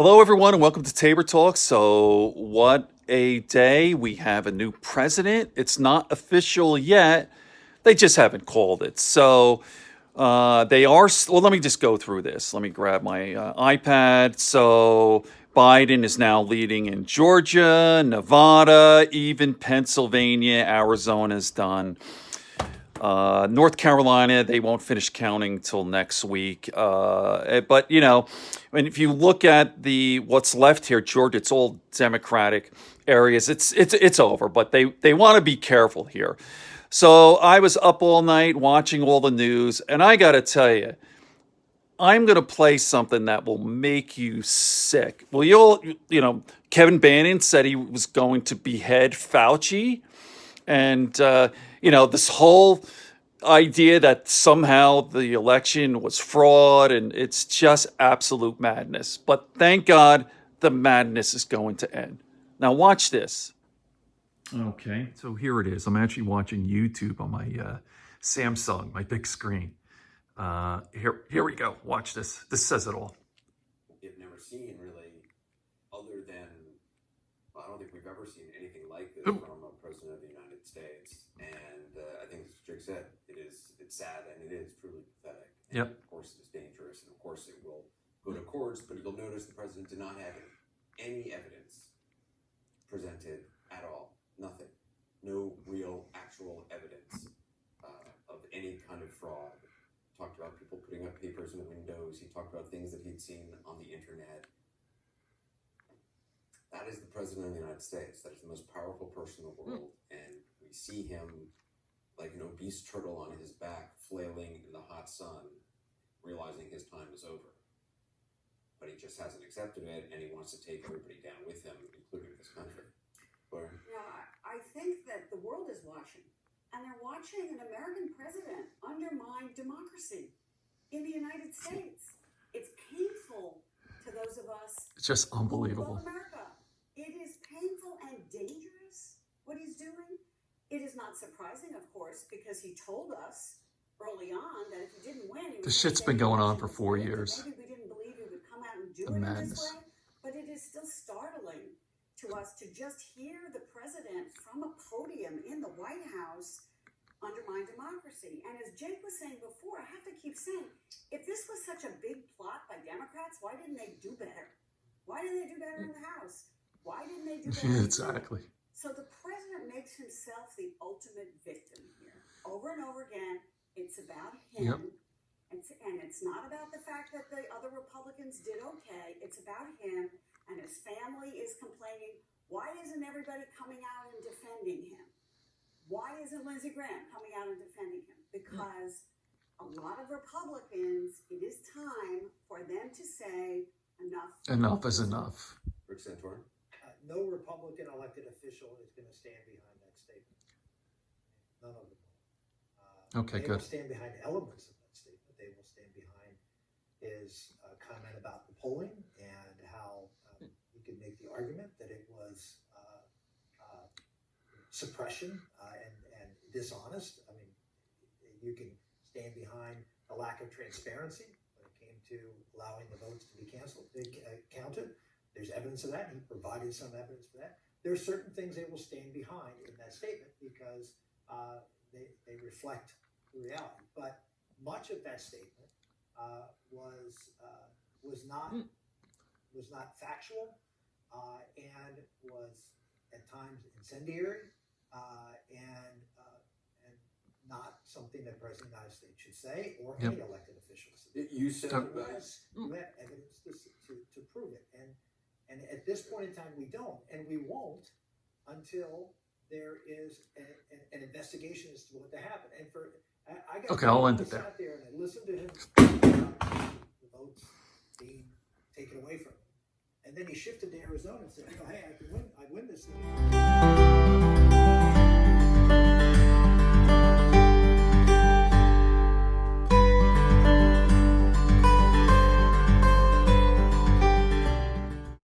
Hello, everyone, and welcome to Tabor Talk. So, what a day. We have a new president. It's not official yet. They just haven't called it. So, they are, well, let me just go through this. Let me grab my iPad. So, Biden is now leading in Georgia, Nevada, even Pennsylvania, Arizona's done. North Carolina, they won't finish counting till next week. But if you look at the what's left here, Georgia, it's all Democratic areas. It's over. But they want to be careful here. So I was up all night watching all the news, and I got to tell you, I'm going to play something that will make you sick. Well, Kevin Bannon said he was going to behead Fauci. And, this whole idea that somehow the election was fraud and it's just absolute madness. But thank God the madness is going to end. Now, watch this. Okay, so here it is. I'm actually watching YouTube on my Samsung, my big screen. Here we go. Watch this. This says it all. You've never seen really, other than, well, I don't think we've ever seen anything like this from a president of the United States. And I think, as Jake said, it's sad and it is truly pathetic. And Yep. Of course, it is dangerous, and of course, it will go to courts. But you'll notice the president did not have any evidence presented at all. Nothing. No real, actual evidence of any kind of fraud. Talked about people putting up papers in the windows. He talked about things that he'd seen on the internet. That is the president of the United States. That is the most powerful person in the world. And we see him like an obese turtle on his back, flailing in the hot sun, realizing his time is over. But he just hasn't accepted it, and he wants to take everybody down with him, including this country. I think that the world is watching. And they're watching an American president undermine democracy in the United States. It's painful to those of us. It's just unbelievable. Who love America. It is painful and dangerous what he's doing. It is not surprising, of course, because he told us early on that if he didn't win, This shit's been going on for 4 years. Maybe we didn't believe he would come out and do The it madness. in this way, but it is still startling to us to just hear the president from a podium in the White House undermine democracy. And as Jake was saying before, I have to keep saying, if this was such a big plot by Democrats, why didn't they do better? Why didn't they do better in the House? Why didn't they do better? Exactly. So the president makes himself the ultimate victim here. Over and over again, it's about him. Yep. And it's not about the fact that the other Republicans did okay. It's about him, and his family is complaining, why isn't everybody coming out and defending him? Why isn't Lindsey Graham coming out and defending him? Because a lot of Republicans, it is time for them to say enough. Enough is enough. Rick Santorum? No Republican elected official is going to stand behind that statement. None of them will. Okay, they good. will stand behind elements of that statement. They will stand behind his comment about the polling and how you could make the argument that it was suppression and dishonest. I mean, you can stand behind the lack of transparency when it came to allowing the votes to be counted. There's evidence of that. He provided some evidence for that. There are certain things they will stand behind in that statement because they reflect the reality. But much of that statement was not factual and was at times incendiary and not something that the President of the United States should say or any elected officials. You said You have evidence to prove it. And at this point in time, we don't, and we won't until there is an investigation as to what happened. And I'll end it there. I sat there and I listened to him about the votes being taken away from him. And then he shifted to Arizona and said, hey, I win this thing.